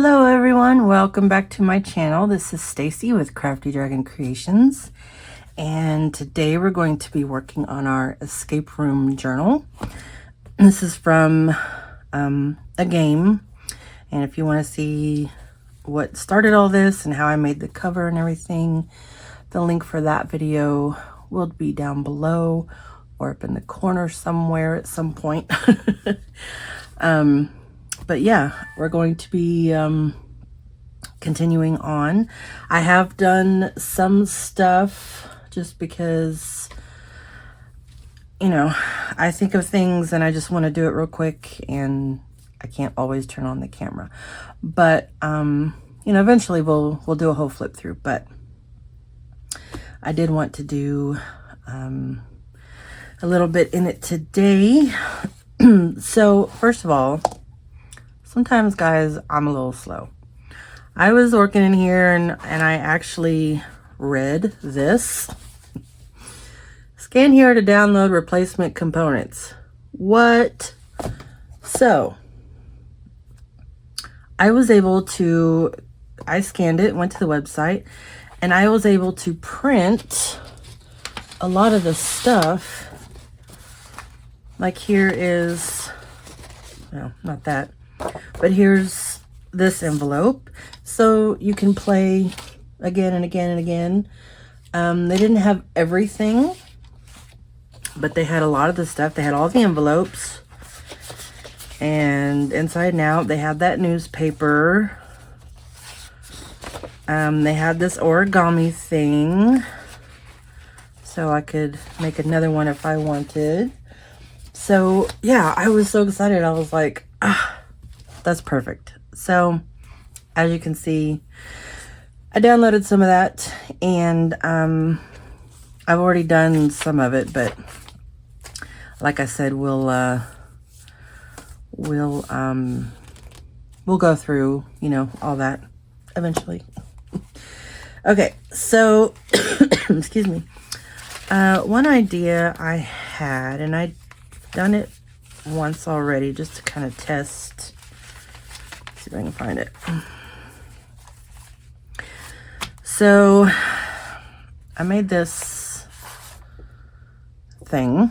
Hello everyone, welcome back to my channel. This is Stacy with Crafty Dragon Creations, and today we're going to be working on our escape room journal. This is from a game, and if you want to see what started all this and how I made the cover and everything, the link for that video will be down below or up in the corner somewhere at some point. But yeah, we're going to be continuing on. I have done some stuff just because, you know, I think of things and I just want to do it real quick and I can't always turn on the camera. But, you know, eventually we'll do a whole flip through. But I did want to do a little bit in it today. So, first of all, sometimes, guys, I'm a little slow. I was working in here and I actually read this. Scan here to download replacement components. What? So, I was able to, I scanned it, went to the website, and I was able to print a lot of the stuff. Like here is, no, not that. But here's this envelope, so you can play again and again and again. They didn't have everything, but they had a lot of the stuff. They had all the envelopes, and inside and out they had that newspaper. They had this origami thing, so I could make another one if I wanted. So yeah, I was so excited. I was like, ah, that's perfect. So as you can see, I downloaded some of that, and I've already done some of it, but like I said, we'll go through, you know, all that eventually. Okay, so excuse me. One idea I had, and I'd done it once already just to kind of test. Let's see if I can find it. So I made this thing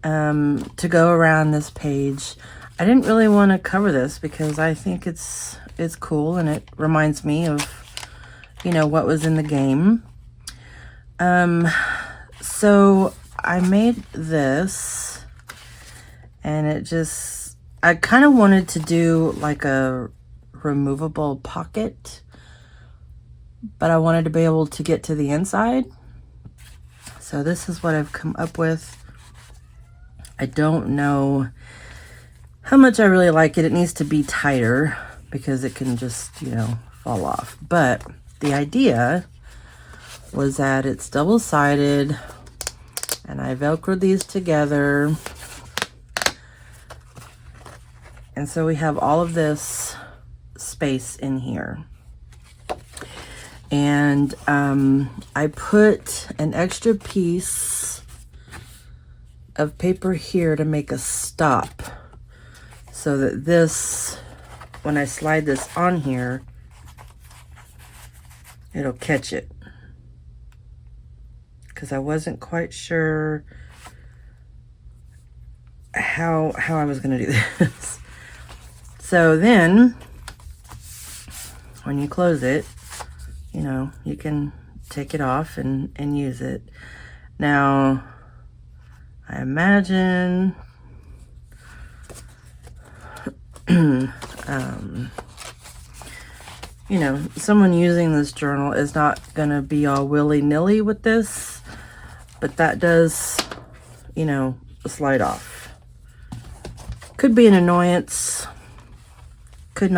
to go around this page. I didn't really want to cover this because I think it's cool and it reminds me of, you know, what was in the game. So I made this, and it just, I kind of wanted to do like a removable pocket, but I wanted to be able to get to the inside. So this is what I've come up with. I don't know how much I really like it. It needs to be tighter because it can just, you know, fall off. But the idea was that it's double-sided, and I velcroed these together. And so we have all of this space in here. And I put an extra piece of paper here to make a stop, so that this, when I slide this on here, it'll catch it. Because I wasn't quite sure how I was going to do this. So then, when you close it, you know, you can take it off and use it. Now, I imagine, you know, someone using this journal is not going to be all willy-nilly with this. But that does, you know, slide off. Could be an annoyance. Could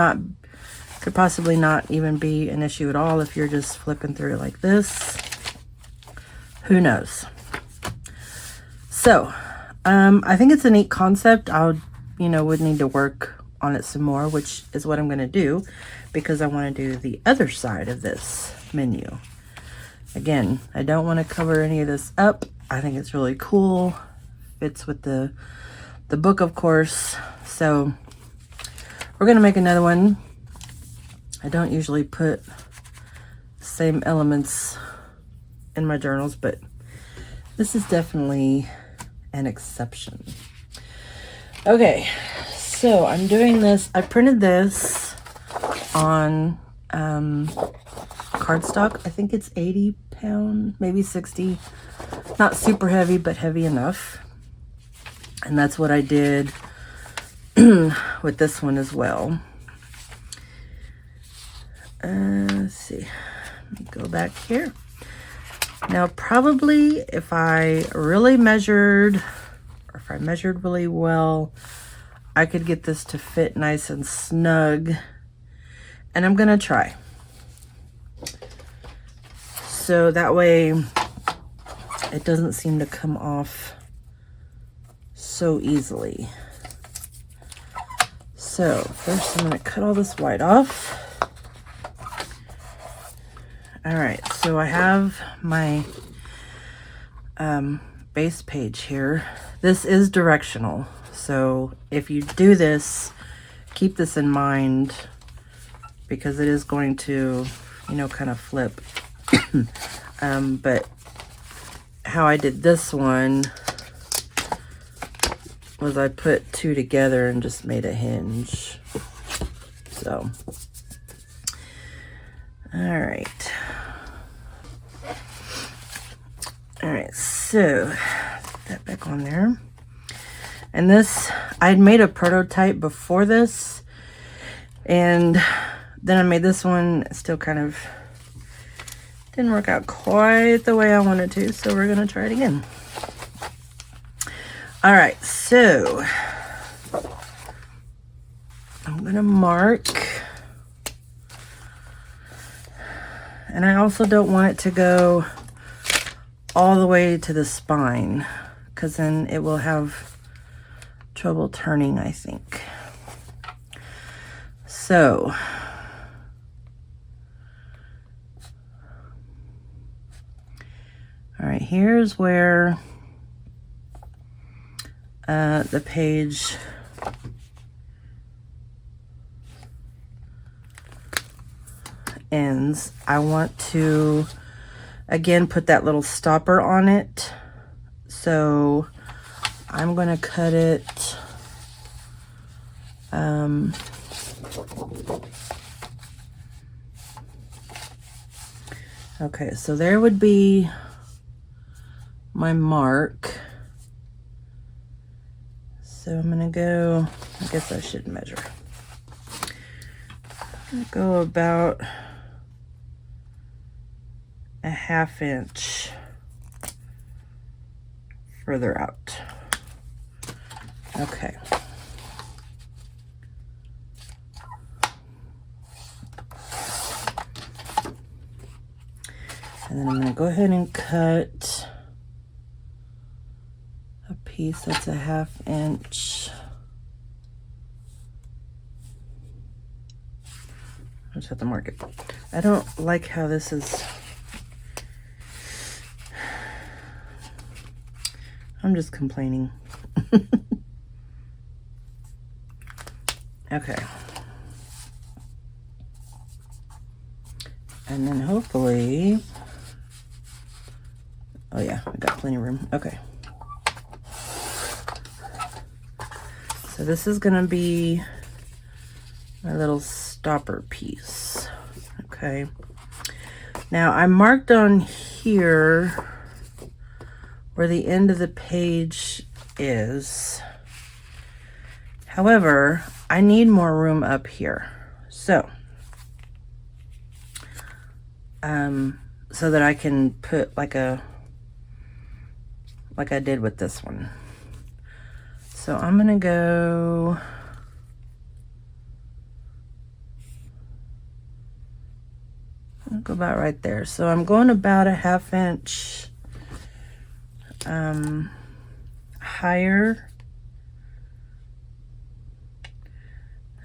possibly not even be an issue at all if you're just flipping through like this. Who knows? So, I think it's a neat concept. would need to work on it some more, which is what I'm going to do, because I want to do the other side of this menu. Again, I don't want to cover any of this up. I think it's really cool. Fits with the book, of course. So we're going to make another one I don't usually put the same elements in my journals, but this is definitely an exception. Okay, so I'm doing this. I printed this on cardstock. I think it's 80 pound, maybe 60. Not super heavy, but heavy enough. And that's what I did with this one as well. Let's see. Let me go back here. Now, probably if I really measured, or if I measured really well, I could get this to fit nice and snug. And I'm gonna try. So that way it doesn't seem to come off so easily. So first I'm gonna cut all this white off. All right, so I have my base page here. This is directional. So if you do this, keep this in mind because it is going to, you know, kind of flip. But how I did this one was I put two together and just made a hinge. So, all right. All right, so put that back on there. And this, I'd made a prototype before this, and then I made this one. It still kind of didn't work out quite the way I wanted to, so we're gonna try it again. All right, so I'm gonna mark, and I also don't want it to go all the way to the spine, because then it will have trouble turning, I think. So all right, here's where the page ends. I want to again put that little stopper on it, so I'm going to cut it okay, so there would be my mark. So I'm gonna go, I guess I should measure. I'm gonna go about a 1/2 inch further out. Okay. And then I'm gonna go ahead and cut a piece that's a 1/2 inch. I just have to mark it. I don't like how this is. I'm just complaining. Okay. And then hopefully, oh yeah, I got plenty of room. Okay. So this is gonna be my little stopper piece. Okay. Now I marked on here where the end of the page is. However, I need more room up here. So that I can put like I did with this one. So I'm gonna go about right there. So I'm going about a 1/2 inch higher.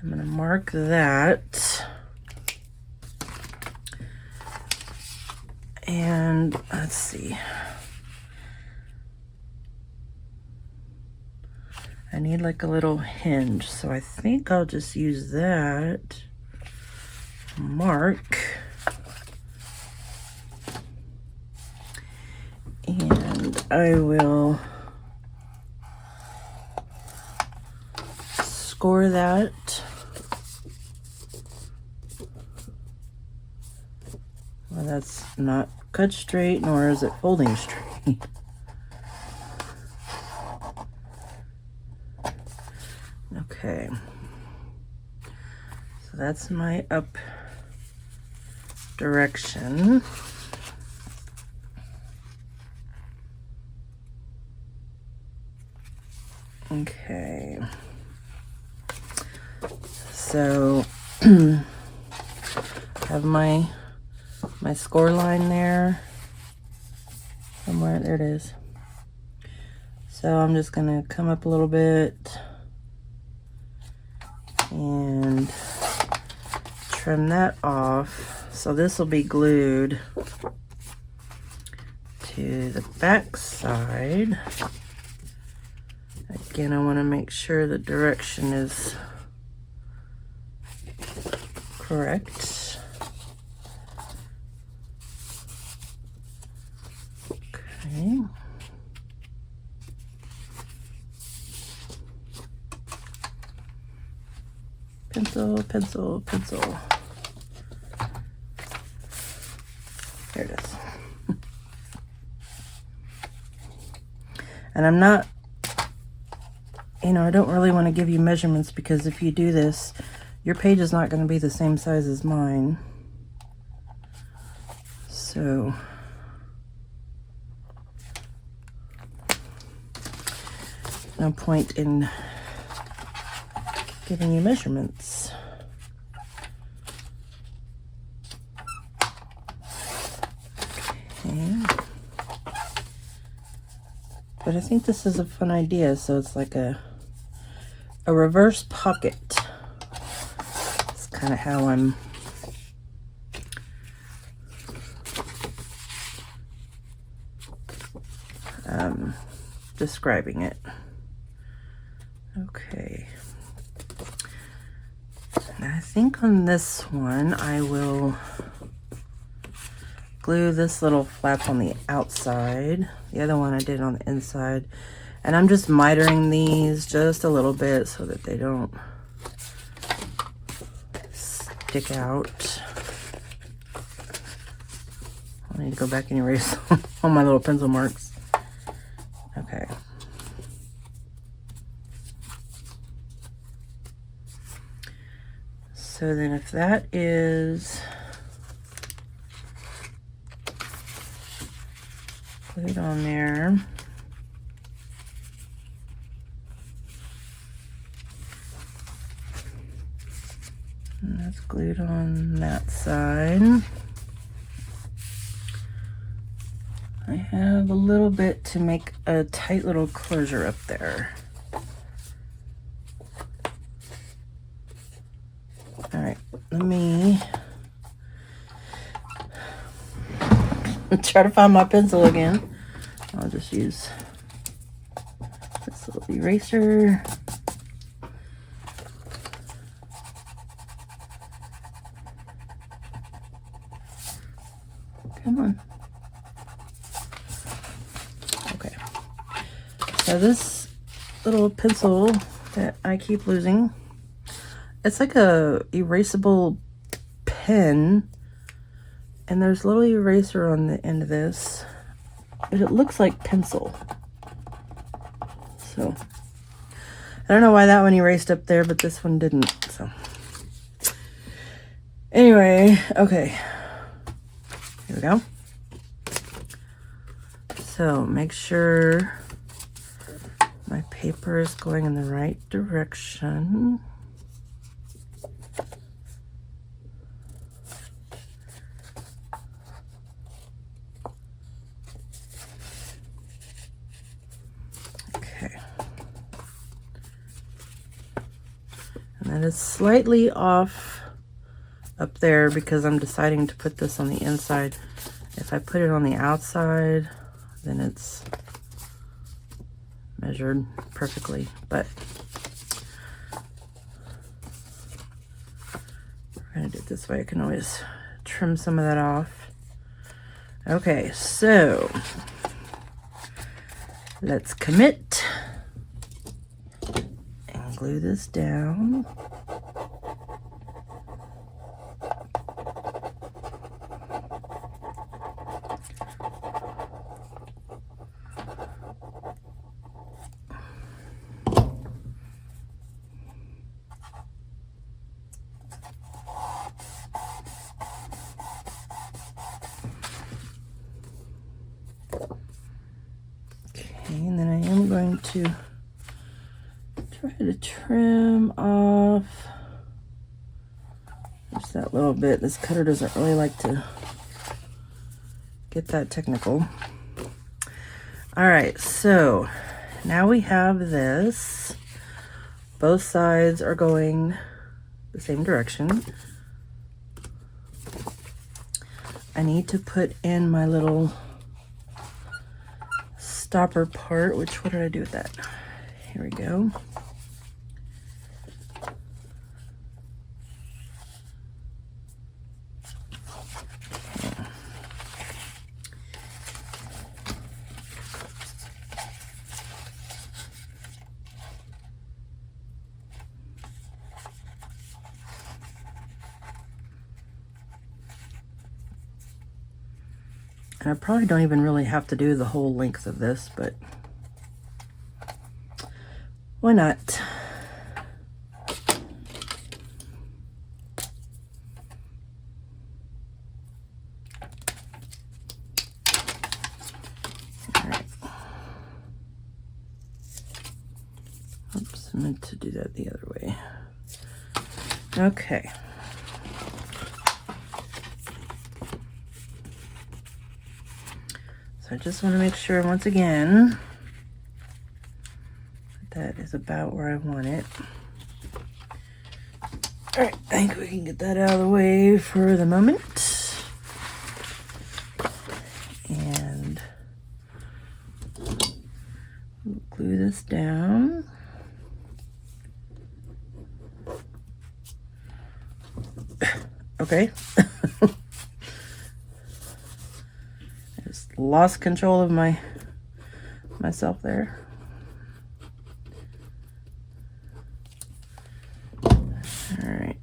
I'm gonna mark that. And let's see. I need like a little hinge, so I think I'll just use that. mark. And I will score that. Well, that's not cut straight, nor is it folding straight. Okay. So that's my up direction. Okay. So have my score line there somewhere. There it is. So I'm just gonna come up a little bit and trim that off. So this will be glued to the back side. Again, I want to make sure the direction is correct. Okay. Pencil, pencil, pencil. There it is. And I'm not, you know, I don't really want to give you measurements, because if you do this, your page is not going to be the same size as mine. So no point in giving you measurements. Okay. But I think this is a fun idea. So it's like a reverse pocket. It's kind of how I'm describing it. Okay. And I think on this one I will glue this little flap on the outside. The other one I did on the inside. And I'm just mitering these just a little bit so that they don't stick out. I need to go back and erase all my little pencil marks. Okay. So then if that is glued on there, and that's glued on that side, I have a little bit to make a tight little closure up there. All right, let me try to find my pencil again. I'll just use this little eraser. Come on. Okay. So this little pencil that I keep losing, it's like a erasable pen, and there's a little eraser on the end of this, but it looks like pencil. So I don't know why that one erased up there, but this one didn't. So anyway, okay, here we go. So make sure my paper is going in the right direction. And it's slightly off up there because I'm deciding to put this on the inside. If I put it on the outside, then it's measured perfectly. But trying to do it this way. I can always trim some of that off. Okay, so let's commit and glue this down. And then I am going to try to trim off just that little bit. This cutter doesn't really like to get that technical. All right, so now we have this. Both sides are going the same direction. I need to put in my little stopper part, which, what did I do with that? Here we go. And I probably don't even really have to do the whole length of this, but why not? All right. Oops, I meant to do that the other way. Okay. So I just want to make sure once again that is about where I want it. All right, I think we can get that out of the way for the moment. And we'll glue this down. Okay. Lost control of myself there. All right.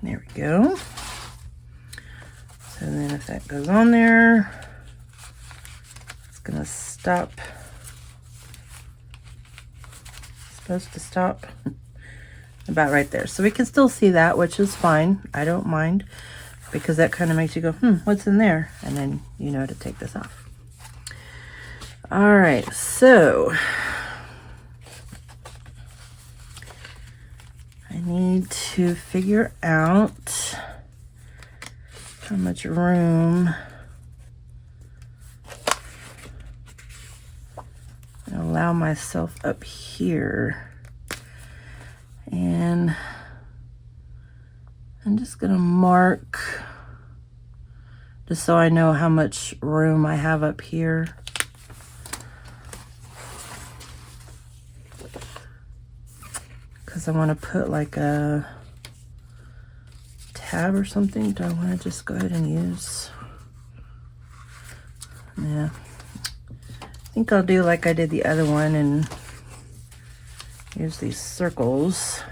There we go. So then if that goes on there, gonna stop. Supposed to stop about right there, so we can still see that, which is fine. I don't mind, because that kind of makes you go, what's in there? And then you know to take this off. All right, so I need to figure out how much room allow myself up here, and I'm just gonna mark just so I know how much room I have up here. Because I want to put like a tab or something. Do I want to just go ahead and use, yeah, I think I'll do like I did the other one and use these circles.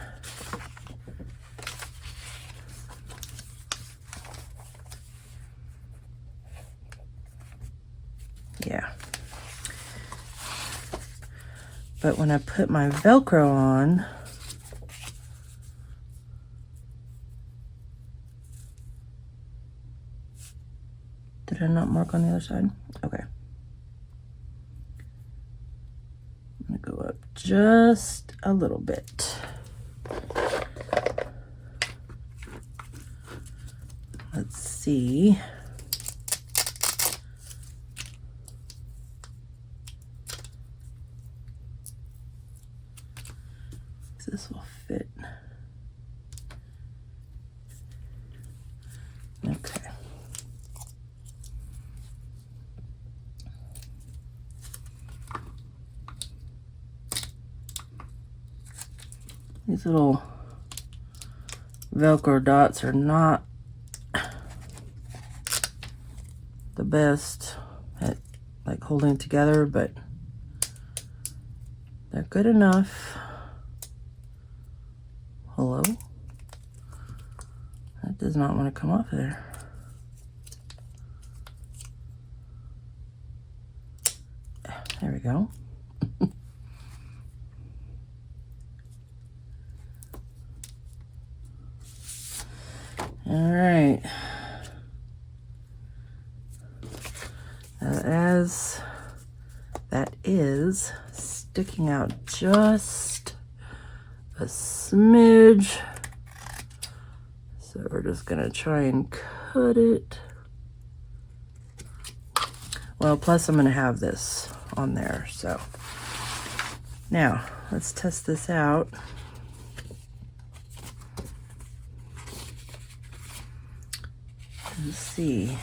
Yeah. But when I put my Velcro on, did I not mark on the other side? Okay. I'm gonna go up just a little bit. Let's see. This will fit. These little Velcro dots are not the best at like holding together, but they're good enough. Hello? That does not want to come off of there. There we go. All right. As that is sticking out just a smidge, so we're just gonna try and cut it. Well, plus I'm gonna have this on there, so now let's test this out. Let's see.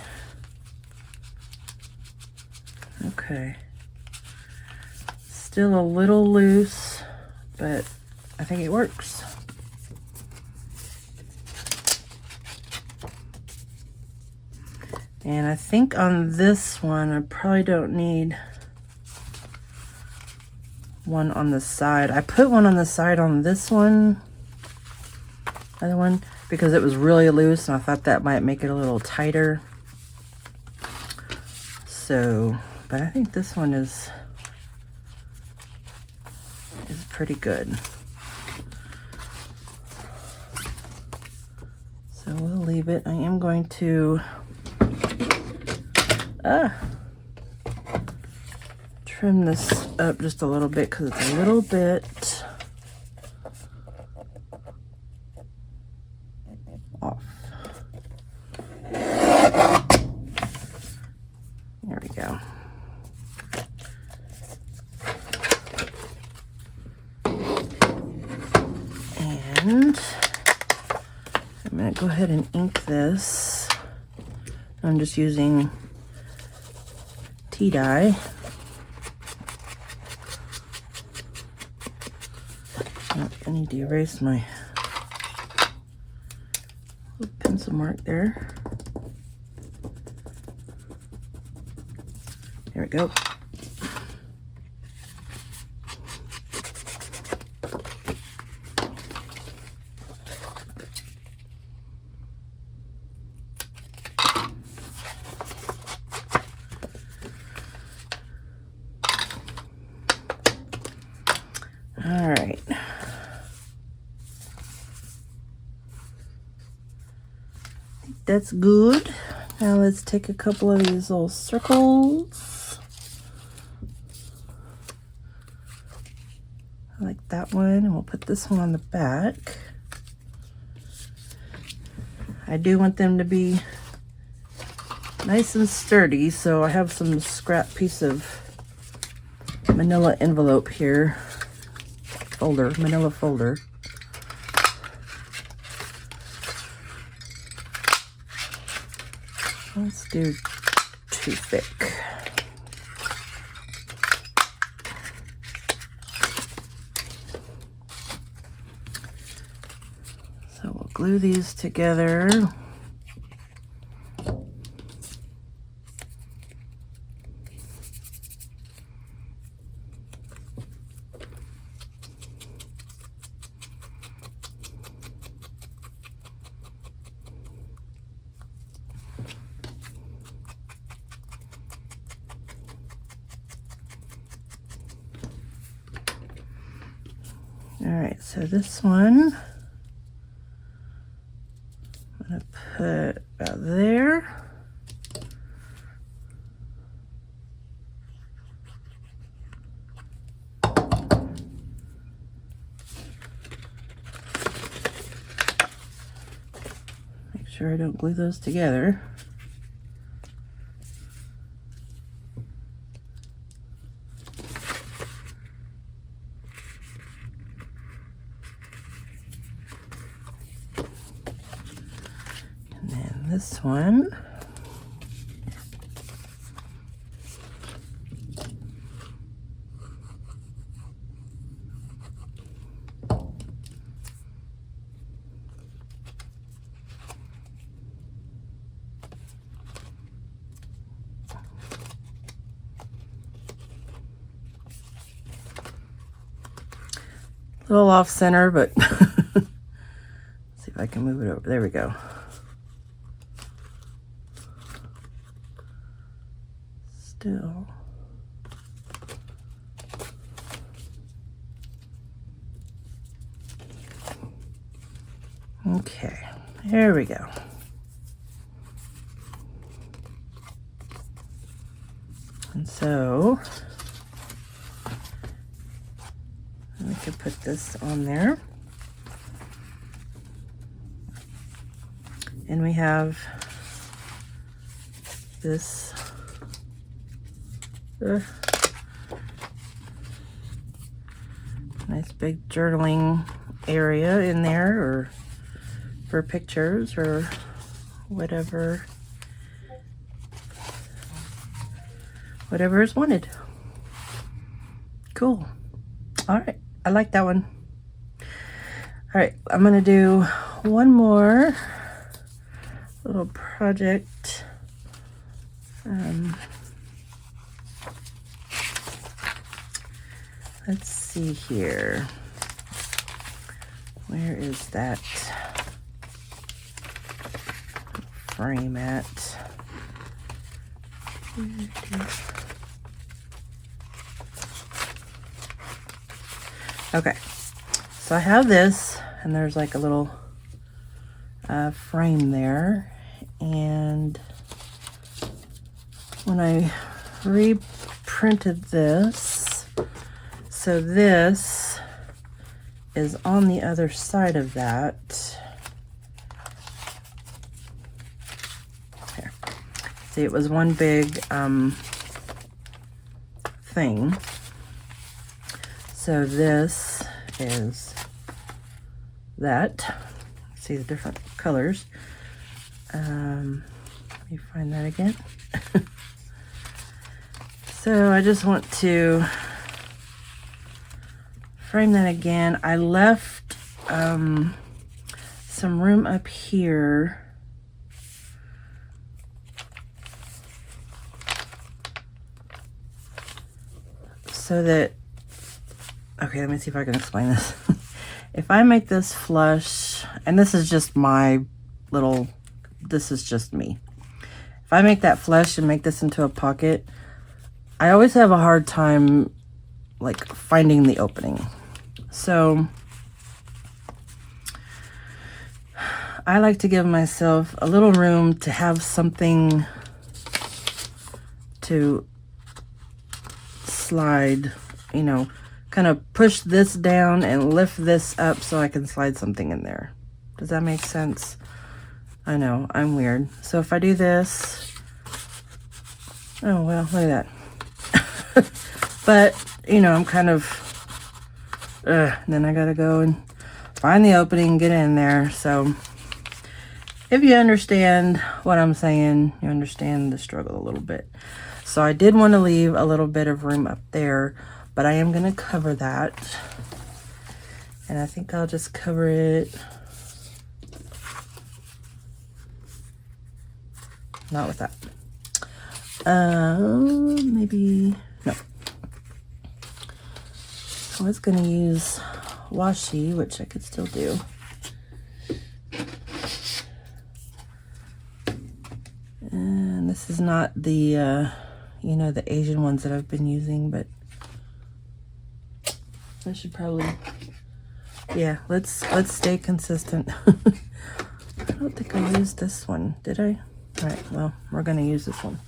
Okay. Still a little loose, but I think it works. And I think on this one, I probably don't need one on the side. I put one on the side on this one, other one, because it was really loose and I thought that might make it a little tighter. So, but I think this one is pretty good. So we'll leave it. I am going to trim this up just a little bit because it's a little bit off. There we go. And I'm going to go ahead and ink this. I'm just using tea dye. Oh, I need to erase my little pencil mark there. There we go. All right. That's good. Now let's take a couple of these little circles. I like that one, and we'll put this one on the back. I do want them to be nice and sturdy, so I have some scrap piece of manila envelope here. Manila folder. Let's do too thick. So we'll glue these together. All right, so this one I'm gonna put about there. Make sure I don't glue those together. This one. A little off center, but see if I can move it over. There we go. Still. Okay, there we go. And so we could put this on there. And we have this nice big journaling area in there, or for pictures or whatever is wanted. Cool. All right, I like that one. All right, I'm gonna do one more little project. Let's see here. Where is that frame at? Okay, so I have this, and there's like a little frame there, and when I reprinted this, so this is on the other side of that. Here. See, it was one big thing. So this is that. See the different colors. Let me find that again. So I just want to frame that again. I left some room up here so that, okay, let me see if I can explain this. If I make this flush, and this is just my little, this is just me. If I make that flush and make this into a pocket, I always have a hard time like finding the opening. So I like to give myself a little room to have something to slide, you know, kind of push this down and lift this up so I can slide something in there. Does that make sense? I know, I'm weird. So if I do this, oh, well, look at that. But, you know, I'm kind of, then I gotta go and find the opening, get in there. So if you understand what I'm saying, you understand the struggle a little bit. So I did want to leave a little bit of room up there, but I am going to cover that. And I think I'll just cover it. Not with that. Maybe, no. I was going to use washi, which I could still do. And this is not the, you know, the Asian ones that I've been using, but I should probably, yeah, let's stay consistent. I don't think I used this one, did I? All right, well, we're going to use this one.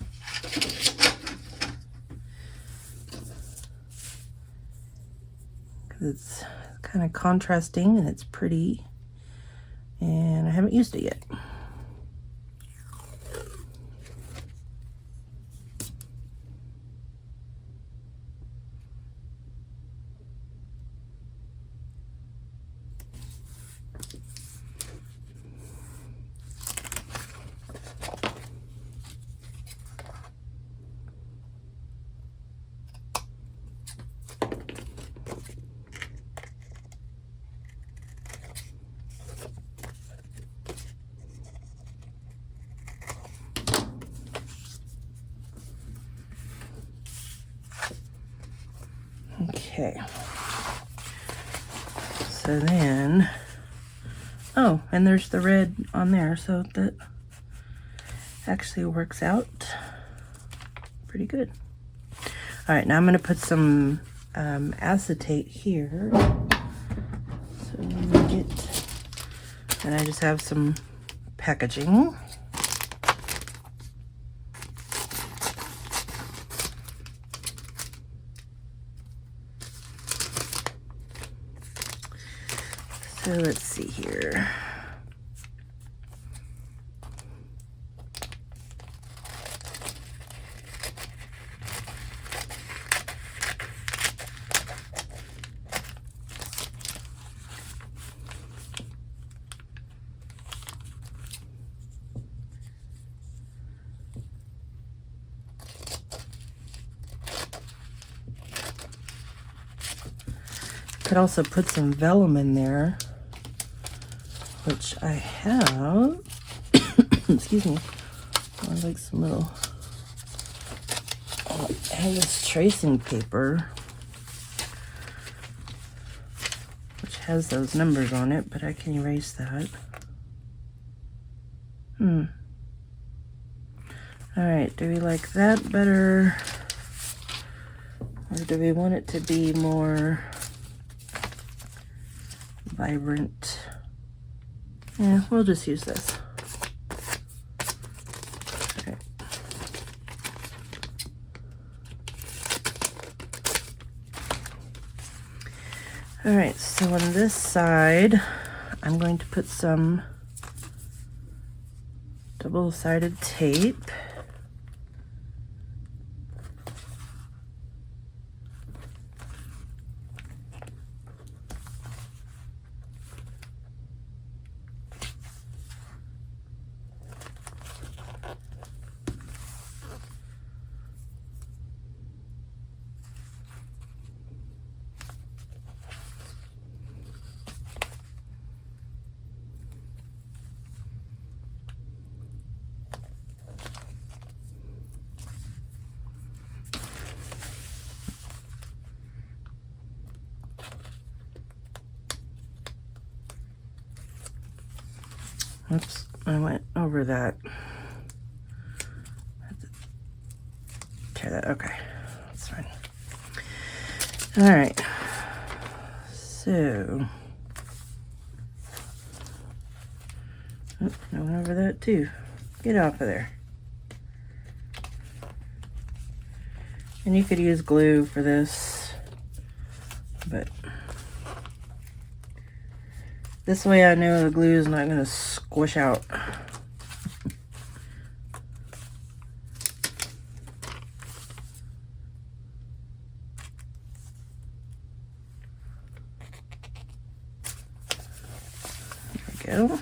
Because it's kind of contrasting and it's pretty, and I haven't used it yet. Okay. So then, oh, and there's the red on there, so that actually works out pretty good. All right, now I'm going to put some acetate here. So I'm going to get, and I just have some packaging. So let's see here. Could also put some vellum in there, which I have. Excuse me. I like some little. I have this tracing paper, which has those numbers on it, but I can erase that. All right, do we like that better? Or do we want it to be more vibrant? Yeah, we'll just use this. Okay. All right, so on this side, I'm going to put some double-sided tape. Oops, I went over that. Tear that, okay, that's fine. All right, so, oh, I went over that too. Get off of there. And you could use glue for this, but this way I know the glue is not going to squish out. There we go.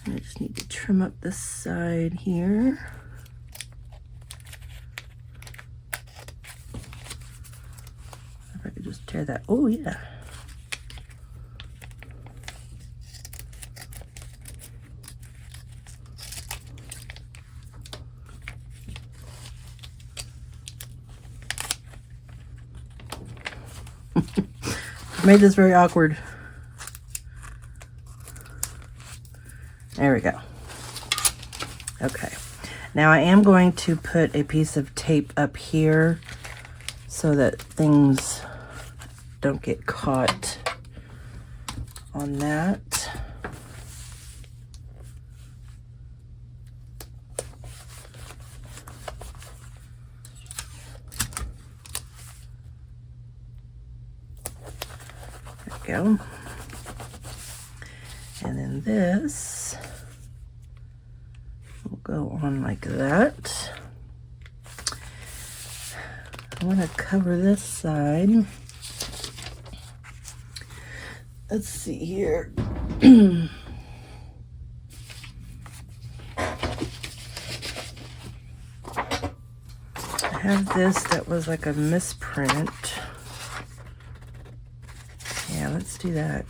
I just need to trim up this side here. If I could just tear that. Oh, yeah. Made this very awkward. There we go. Okay. Now I am going to put a piece of tape up here so that things don't get caught on that. There we go. And then this will go on like that. I want to cover this side. Let's see here. I have this that was like a misprint. Yeah, let's do that.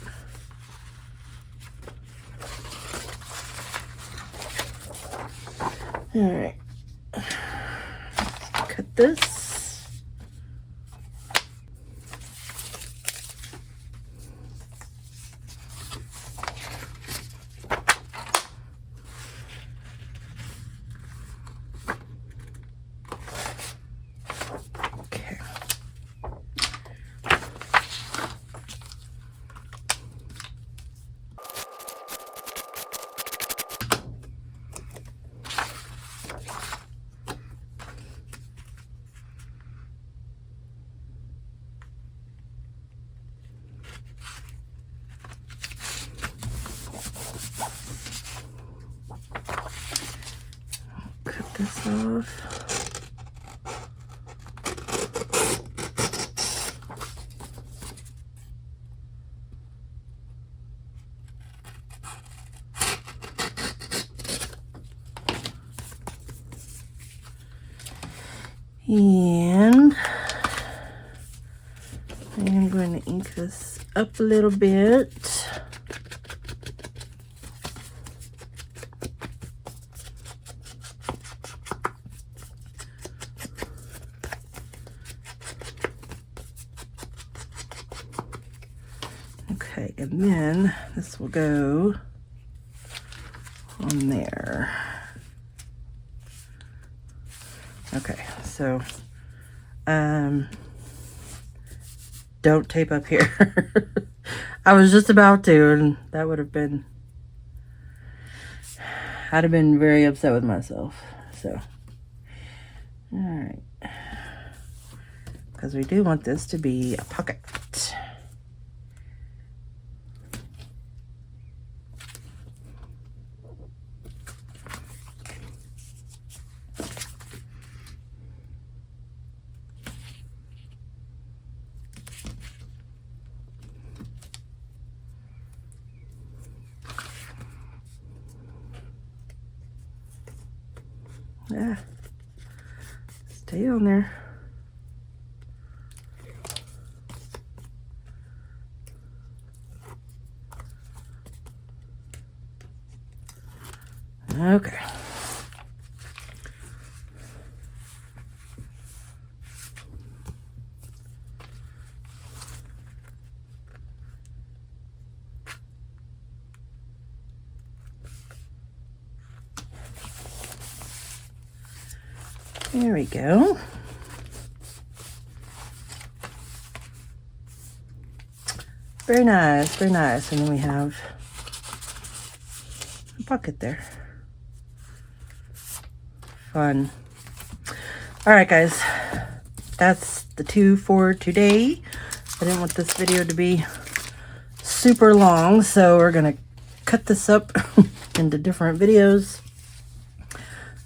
All right. Cut this. cut this off. And I'm going to ink this up a little bit. Okay, and then this will go on there. Okay, so don't tape up here. I was just about to, and that would have been, I'd have been very upset with myself. So, all right, because we do want this to be a pocket. Yeah, stay on there. Okay. There we go. Very nice, very nice. And then we have a pocket there. Fun. All right, guys. That's the two for today. I didn't want this video to be super long, so we're going to cut this up into different videos.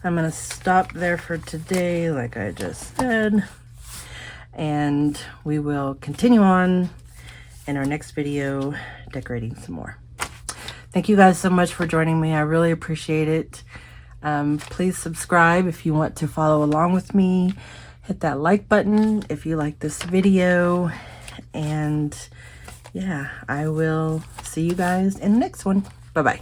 I'm going to stop there for today, like I just said, and we will continue on in our next video decorating some more. Thank you guys so much for joining me. I really appreciate it. Please subscribe if you want to follow along with me. Hit that like button if you like this video, and yeah, I will see you guys in the next one. Bye-bye.